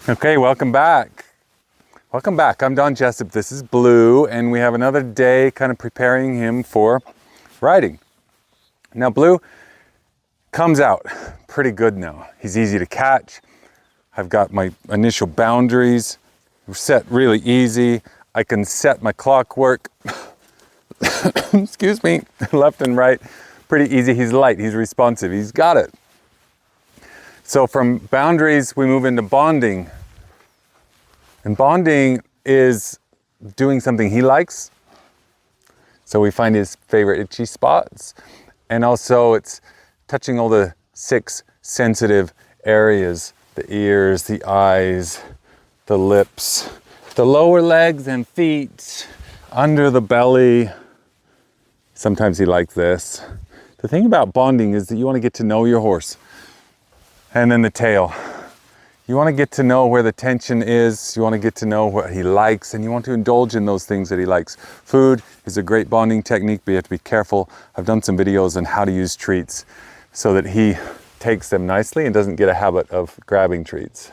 Okay, welcome back. Welcome back. I'm Don Jessup. This is Blue, and we have another day kind of preparing him for riding. Now, Blue comes out pretty good now. He's easy to catch. I've got my initial boundaries set really easy. I can set my clockwork, excuse me, left and right, pretty easy. He's light, he's responsive, he's got it. So from boundaries, we move into bonding. And bonding is doing something he likes. So we find his favorite itchy spots. And also it's touching all the 6 sensitive areas, the ears, the eyes, the lips, the lower legs and feet, under the belly. Sometimes he likes this. The thing about bonding is that you want to get to know your horse. And then the tail. You want to get to know where the tension is. You want to get to know what he likes, and you want to indulge in those things that he likes. Food is a great bonding technique, but you have to be careful. I've done some videos on how to use treats so that he takes them nicely and doesn't get a habit of grabbing treats.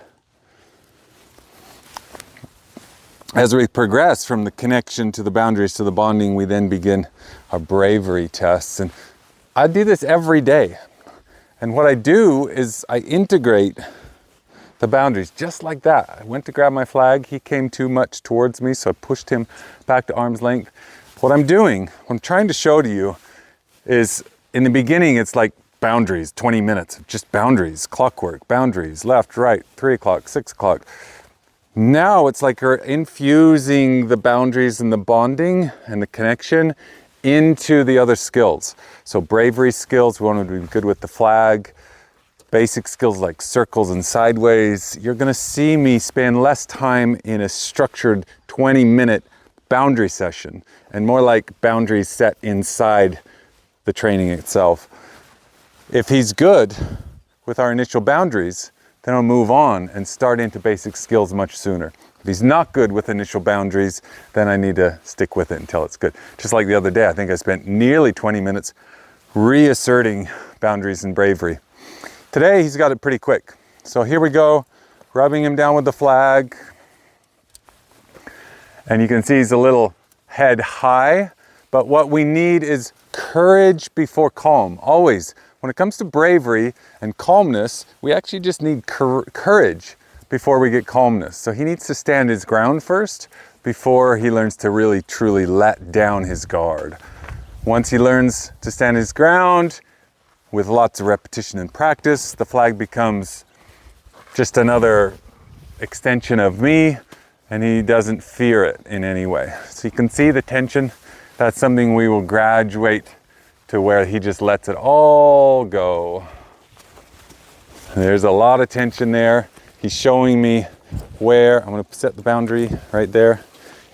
As we progress from the connection to the boundaries to the bonding, we then begin our bravery tests. And I do this every day. And what I do is I integrate the boundaries just like that. I went to grab my flag. He came too much towards me, so I pushed him back to arm's length. What I'm doing, what I'm trying to show to you is in the beginning, it's like boundaries, 20 minutes, just boundaries, clockwork, boundaries, left, right, 3 o'clock, 6 o'clock. Now it's like we're infusing the boundaries and the bonding and the connection into the other skills. So bravery skills, we want to be good with the flag. Basic skills like circles and sideways. You're going to see me spend less time in a structured 20-minute boundary session and more like boundaries set inside the training itself. If he's good with our initial boundaries, then I'll move on and start into basic skills much sooner. If he's not good with initial boundaries, then I need to stick with it until it's good. Just like the other day, I think I spent nearly 20 minutes reasserting boundaries and bravery. Today, he's got it pretty quick. So here we go, rubbing him down with the flag. And you can see he's a little head high, but what we need is courage before calm, always. When it comes to bravery and calmness, we actually just need courage before we get calmness. So he needs to stand his ground first before he learns to really, truly let down his guard. Once he learns to stand his ground, with lots of repetition and practice, the flag becomes just another extension of me, and he doesn't fear it in any way. So you can see the tension. That's something we will graduate to where he just lets it all go. There's a lot of tension there. He's showing me where, I'm going to set the boundary right there.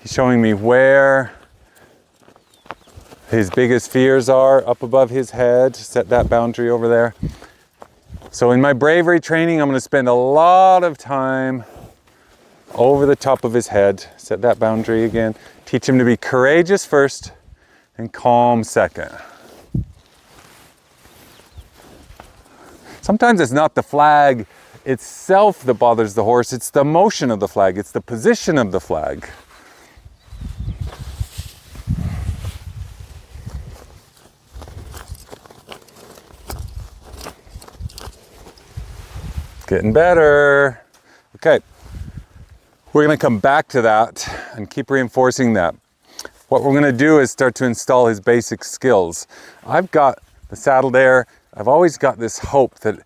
He's showing me where his biggest fears are up above his head. Set that boundary over there. So in my bravery training, I'm going to spend a lot of time over the top of his head. Set that boundary again. Teach him to be courageous first and calm second. Sometimes it's not the flag itself that bothers the horse, it's the motion of the flag, it's the position of the flag. Getting better. Okay, we're going to come back to that and keep reinforcing that. What we're going to do is start to install his basic skills. I've got the saddle there. I've always got this hope that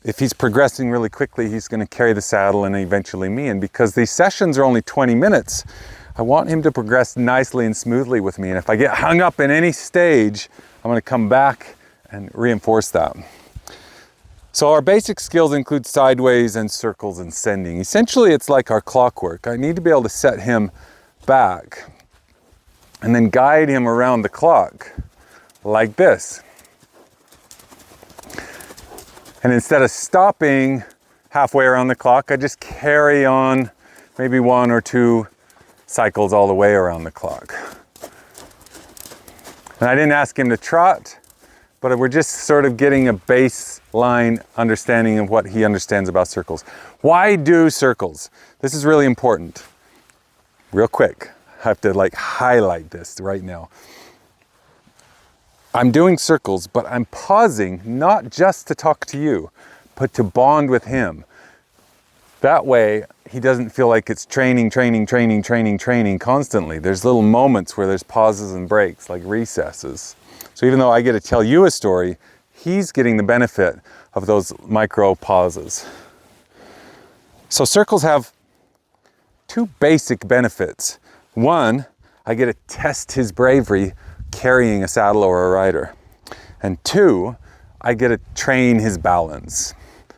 if he's progressing really quickly, he's going to carry the saddle and eventually me. And because these sessions are only 20 minutes, I want him to progress nicely and smoothly with me. And if I get hung up in any stage, I'm going to come back and reinforce that. So our basic skills include sideways and circles and sending. Essentially, it's like our clockwork. I need to be able to set him back and then guide him around the clock like this. And instead of stopping halfway around the clock, I just carry on maybe 1 or 2 cycles all the way around the clock. And I didn't ask him to trot, but we're just sort of getting a baseline understanding of what he understands about circles. Why do circles? This is really important. Real quick, I have to like highlight this right now. I'm doing circles, but I'm pausing not just to talk to you, but to bond with him. That way, he doesn't feel like it's training constantly. There's little moments where there's pauses and breaks, like recesses. So even though I get to tell you a story, he's getting the benefit of those micro pauses. So circles have two basic benefits. One, I get to test his bravery carrying a saddle or a rider. And two, I get to train his balance.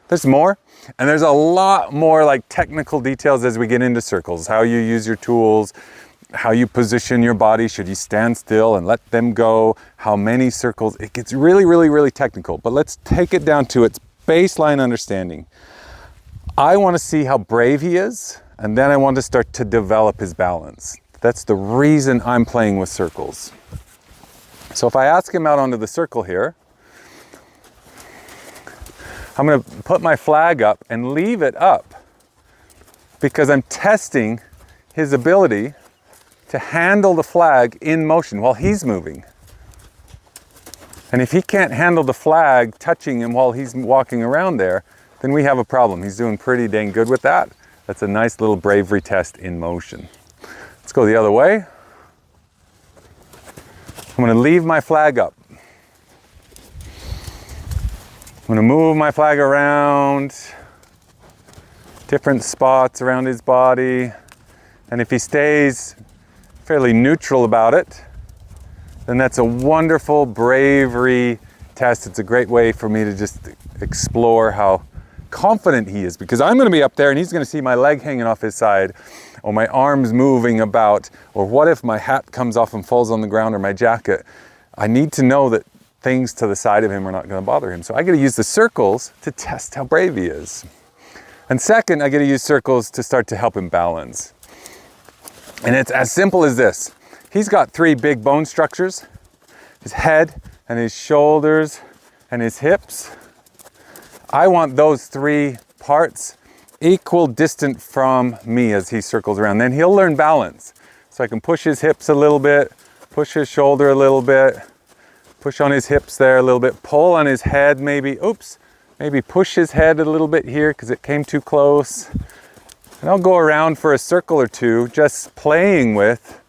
There's more, and there's a lot more like technical details as we get into circles, how you use your tools, how you position your body, should you stand still and let them go, how many circles. It gets really technical, but let's take it down to its baseline understanding. I want to see how brave he is, and then I want to start to develop his balance. That's the reason I'm playing with circles. So if I ask him out onto the circle here, I'm going to put my flag up and leave it up because I'm testing his ability to handle the flag in motion while he's moving. And if he can't handle the flag touching him while he's walking around there, then we have a problem. He's doing pretty dang good with that. That's a nice little bravery test in motion. Let's go the other way. I'm going to leave my flag up. I'm going to move my flag around different spots around his body. And if he stays fairly neutral about it, then that's a wonderful bravery test. It's a great way for me to just explore how confident he is, because I'm going to be up there and he's going to see my leg hanging off his side, or my arms moving about, or what if my hat comes off and falls on the ground, or my jacket. I need to know that things to the side of him are not going to bother him. So I get to use the circles to test how brave he is. And second, I get to use circles to start to help him balance. And it's as simple as this. He's got three big bone structures: his head and his shoulders and his hips. I want those three parts equal distant from me as he circles around. Then he'll learn balance. So I can push his hips a little bit, push his shoulder a little bit, push on his hips there a little bit, pull on his head maybe, maybe push his head a little bit here because it came too close. And I'll go around for a circle or two just playing with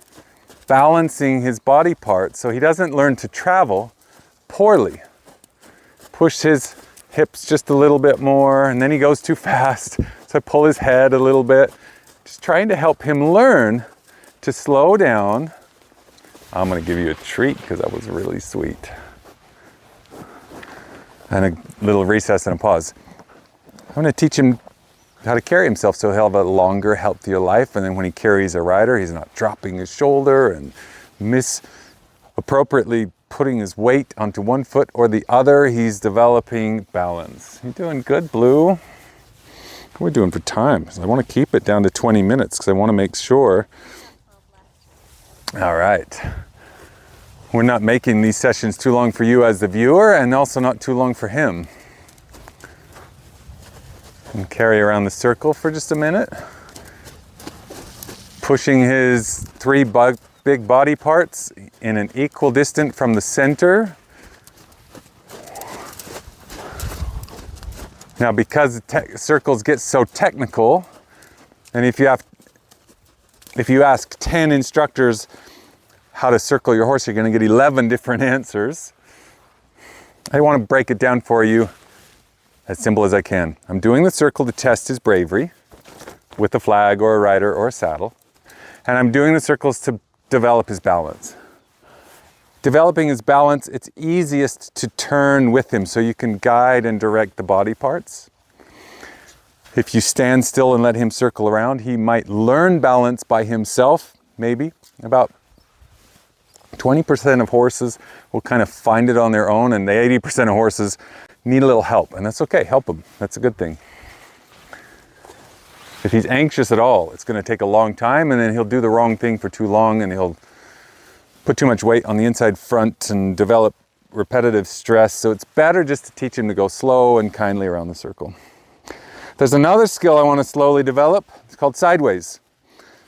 balancing his body parts so he doesn't learn to travel poorly. Push his hips just a little bit more, and then he goes too fast. So I pull his head a little bit, just trying to help him learn to slow down. I'm going to give you a treat because that was really sweet. And a little recess and a pause. I'm going to teach him how to carry himself so he'll have a longer, healthier life. And then when he carries a rider, he's not dropping his shoulder and misappropriately putting his weight onto one foot or the other. He's developing balance. You doing good, Blue? What are we doing for time? I want to keep it down to 20 minutes because I want to make sure. All right. We're not making these sessions too long for you as the viewer, and also not too long for him. And carry around the circle for just a minute. Pushing his three big body parts in an equal distance from the center. Now, because circles get so technical, and if you ask 10 instructors how to circle your horse, you're going to get 11 different answers. I want to break it down for you as simple as I can. I'm doing the circle to test his bravery with a flag or a rider or a saddle. And I'm doing the circles to develop his balance. Developing his balance, it's easiest to turn with him so you can guide and direct the body parts. If you stand still and let him circle around, he might learn balance by himself, maybe. About 20% of horses will kind of find it on their own, and the 80% of horses need a little help, and that's okay. Help him. That's a good thing. If he's anxious at all, it's going to take a long time, and then he'll do the wrong thing for too long, and he'll put too much weight on the inside front and develop repetitive stress, so it's better just to teach him to go slow and kindly around the circle. There's another skill I want to slowly develop. It's called sideways.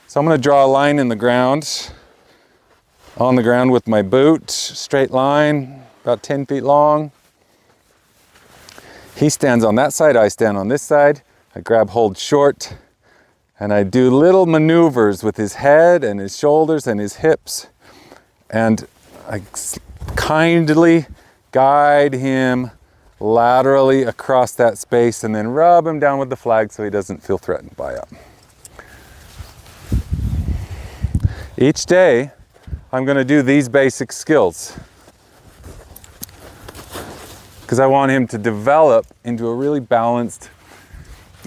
So I'm going to draw a line in the ground, on the ground with my boot, straight line, about 10 feet long. He stands on that side, I stand on this side. I grab hold short, and I do little maneuvers with his head and his shoulders and his hips. And I kindly guide him laterally across that space and then rub him down with the flag so he doesn't feel threatened by it. Each day, I'm going to do these basic skills because I want him to develop into a really balanced,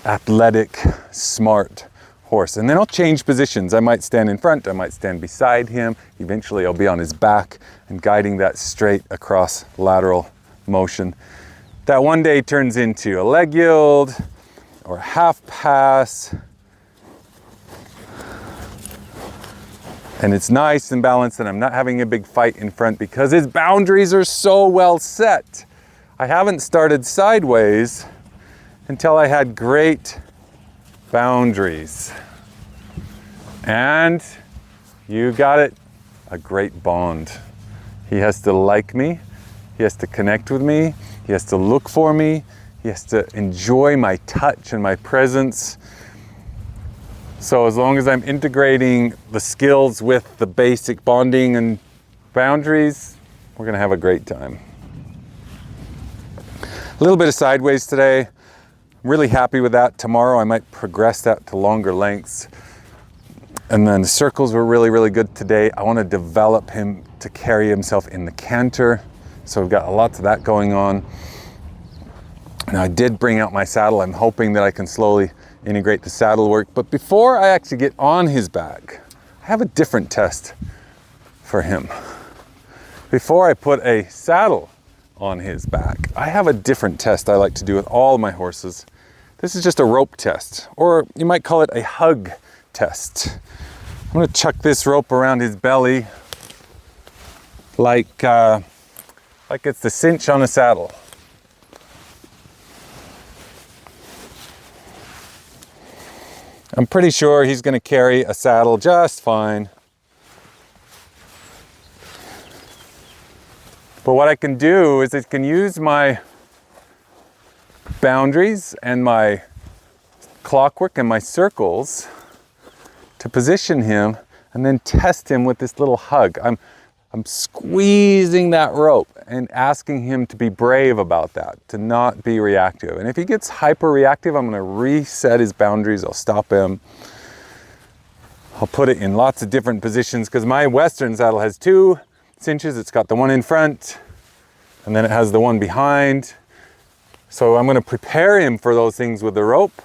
athletic, smart horse. And then I'll change positions. I might stand in front, I might stand beside him. Eventually I'll be on his back and guiding that straight across lateral motion. That one day turns into a leg yield or a half pass. And it's nice and balanced, and I'm not having a big fight in front because his boundaries are so well set. I haven't started sideways until I had great boundaries. And you got it, a great bond. He has to like me, he has to connect with me, he has to look for me, he has to enjoy my touch and my presence. So as long as I'm integrating the skills with the basic bonding and boundaries, we're gonna have a great time. A little bit of sideways today. I'm really happy with that. Tomorrow I might progress that to longer lengths. And then the circles were really, really good today. I want to develop him to carry himself in the canter. So we've got lots of that going on. Now I did bring out my saddle. I'm hoping that I can slowly integrate the saddle work. But before I actually get on his back, I have a different test for him. Before I put a saddle on his back, I have a different test I like to do with all my horses. This is just a rope test, or you might call it a hug test. I'm going to chuck this rope around his belly like it's the cinch on a saddle. I'm pretty sure he's going to carry a saddle just fine. But what I can do is I can use my boundaries and my clockwork and my circles to position him and then test him with this little hug. I'm squeezing that rope and asking him to be brave about that, to not be reactive. And if he gets hyper reactive, I'm going to reset his boundaries. I'll stop him. I'll put it in lots of different positions because my Western saddle has two cinches. It's got the one in front and then it has the one behind. So I'm going to prepare him for those things with the rope.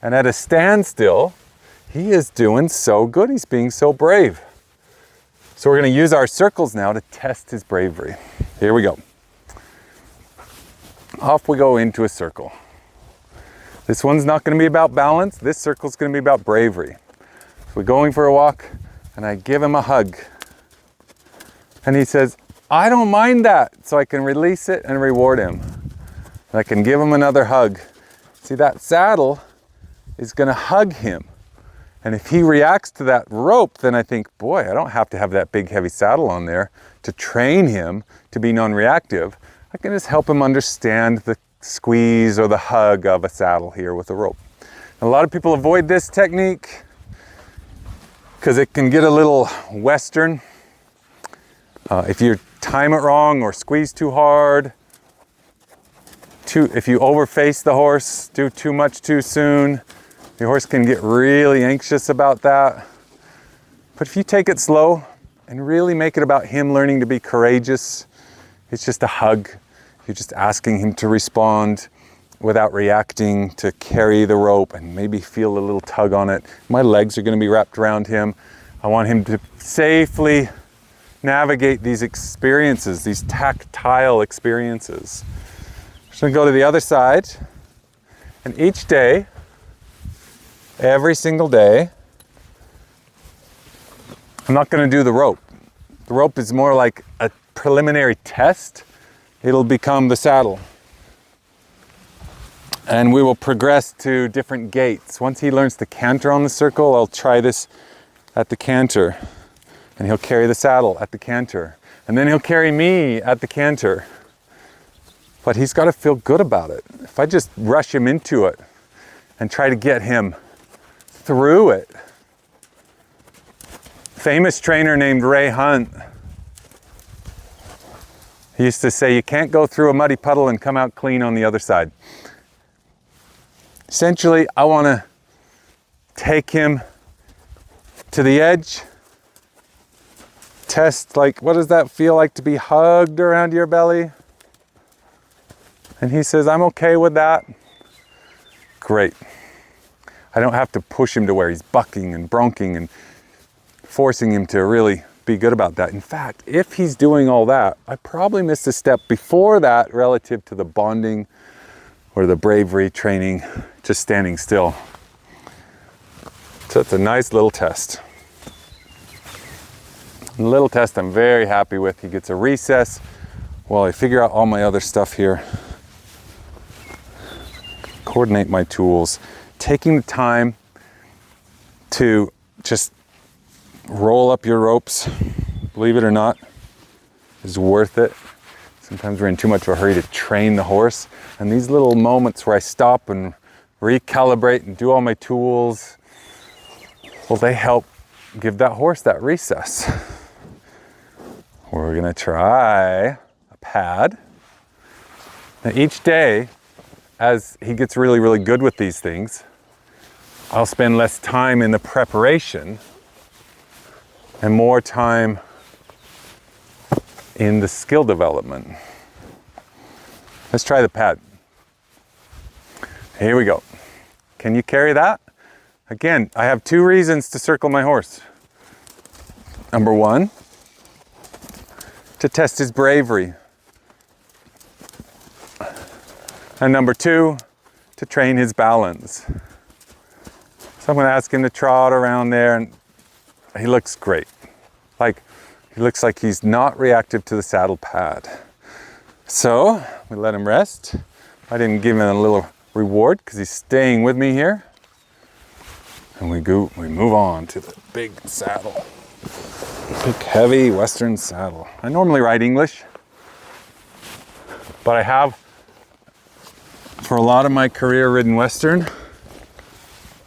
And at a standstill, he is doing so good. He's being so brave. So we're going to use our circles now to test his bravery. Here we go. Off we go into a circle. This one's not going to be about balance. This circle's going to be about bravery. So we're going for a walk and I give him a hug. And he says, I don't mind that. So I can release it and reward him. And I can give him another hug. See, that saddle is going to hug him. And if he reacts to that rope, then I think, boy, I don't have to have that big heavy saddle on there to train him to be non-reactive. I can just help him understand the squeeze or the hug of a saddle here with a rope. And a lot of people avoid this technique because it can get a little Western. If you time it wrong or squeeze too hard, if you overface the horse, do too much too soon, the horse can get really anxious about that. But if you take it slow and really make it about him learning to be courageous, it's just a hug. You're just asking him to respond without reacting, to carry the rope and maybe feel a little tug on it. My legs are going to be wrapped around him. I want him to safely navigate these experiences, these tactile experiences. I'm just going to go to the other side. And each day, every single day, I'm not going to do the rope. The rope is more like a preliminary test it'll become the saddle. And we will progress to different gaits. Once he learns to canter on the circle, I'll try this at the canter. And he'll carry the saddle at the canter. And then he'll carry me at the canter. But he's got to feel good about it. If I just rush him into it and try to get him through it. Famous trainer named Ray Hunt. He used to say, you can't go through a muddy puddle and come out clean on the other side. Essentially, I want to take him to the edge, test, like, what does that feel like to be hugged around your belly? And he says, I'm okay with that. Great. I don't have to push him to where he's bucking and bronking and forcing him to really be good about that. In fact, if he's doing all that, I probably missed a step before that relative to the bonding or the bravery training, just standing still. So it's a nice little test. A little test I'm very happy with. He gets a recess while I figure out all my other stuff here. Coordinate my tools. Taking the time to just roll up your ropes, believe it or not, is worth it. Sometimes we're in too much of a hurry to train the horse. And these little moments where I stop and recalibrate and do all my tools, well, they help give that horse that recess. We're gonna try a pad. Now each day, as he gets really, really good with these things, I'll spend less time in the preparation and more time in the skill development. Let's try the pad. Here we go. Can you carry that? Again, I have two reasons to circle my horse. Number one, to test his bravery. And number two, to train his balance. So I'm going to ask him to trot around there, and he looks great. He looks like he's not reactive to the saddle pad. So we let him rest. I didn't give him a little reward because he's staying with me here. And we move on to the big saddle. Big, heavy Western saddle. I normally ride English, but I have, for a lot of my career, ridden Western,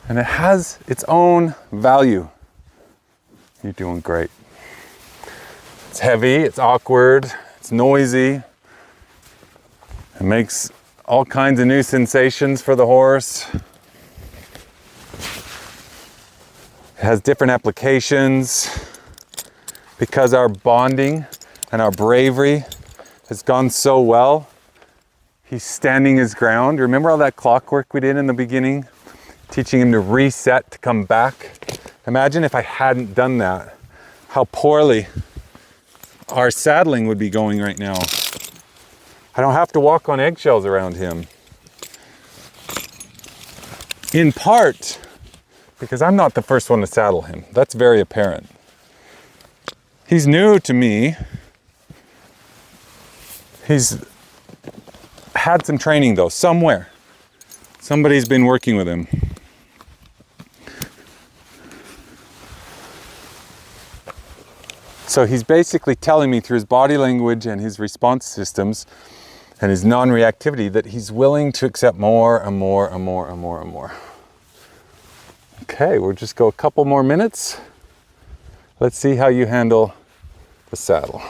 and it has its own value. You're doing great. It's heavy, it's awkward, it's noisy. It makes all kinds of new sensations for the horse. It has different applications. Because our bonding and our bravery has gone so well, he's standing his ground. Remember all that clockwork we did in the beginning? Teaching him to reset, to come back. Imagine if I hadn't done that, how poorly our saddling would be going right now. I don't have to walk on eggshells around him. In part, because I'm not the first one to saddle him. That's very apparent. He's new to me. He's had some training though, somewhere. Somebody's been working with him. So he's basically telling me through his body language and his response systems and his non-reactivity that he's willing to accept more and more and more and more and more. Okay, we'll just go a couple more minutes. Let's see how you handle the saddle.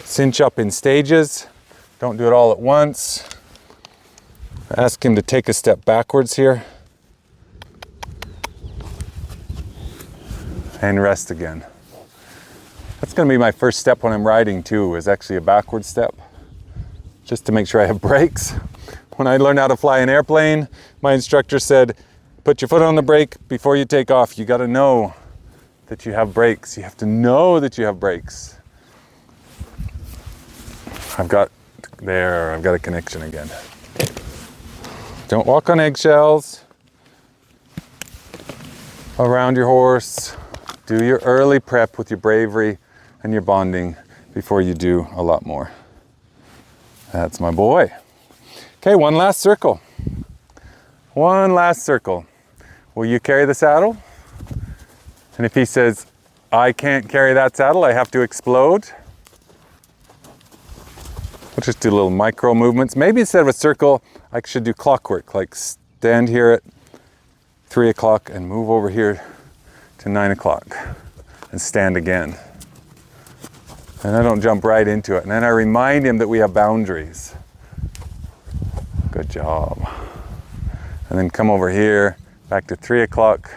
Cinch up in stages. Don't do it all at once. Ask him to take a step backwards here. And rest again. That's going to be my first step when I'm riding too, is actually a backward step. Just to make sure I have brakes. When I learned how to fly an airplane, my instructor said, put your foot on the brake before you take off. You got to know that you have brakes. You have to know that you have brakes. I've got a connection again. Don't walk on eggshells around your horse. Do your early prep with your bravery and your bonding before you do a lot more. That's my boy. Okay, one last circle. One last circle. Will you carry the saddle? And if he says, I can't carry that saddle, I have to explode. We'll just do little micro movements. Maybe instead of a circle, I should do clockwork, like stand here at 3 o'clock and move over here to 9 o'clock and stand again. And I don't jump right into it. And then I remind him that we have boundaries. Good job. And then come over here, back to 3 o'clock.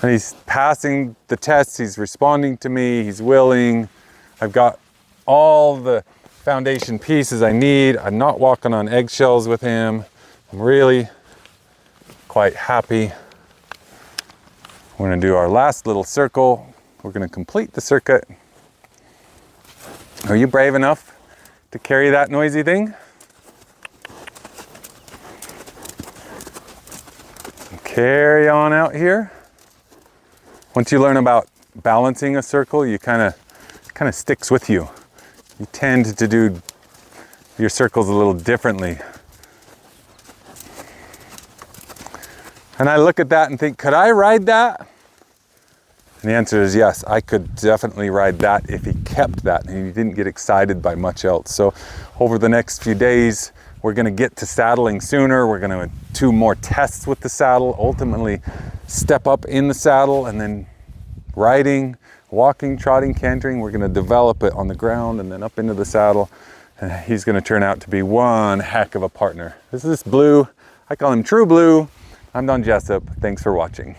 And he's passing the tests, he's responding to me, he's willing. I've got all the foundation pieces I need. I'm not walking on eggshells with him. I'm really quite happy. We're gonna do our last little circle. We're gonna complete the circuit. Are you brave enough to carry that noisy thing? Carry on out here. Once you learn about balancing a circle, you kind of sticks with you. You tend to do your circles a little differently. And I look at that and think, could I ride that? And the answer is yes, I could definitely ride that if he kept that and he didn't get excited by much else. So over the next few days, we're gonna get to saddling sooner. We're gonna do 2 more tests with the saddle, ultimately step up in the saddle, and then riding, walking, trotting, cantering. We're gonna develop it on the ground and then up into the saddle. And he's gonna turn out to be one heck of a partner. This is Blue. I call him True Blue. I'm Don Jessup. Thanks for watching.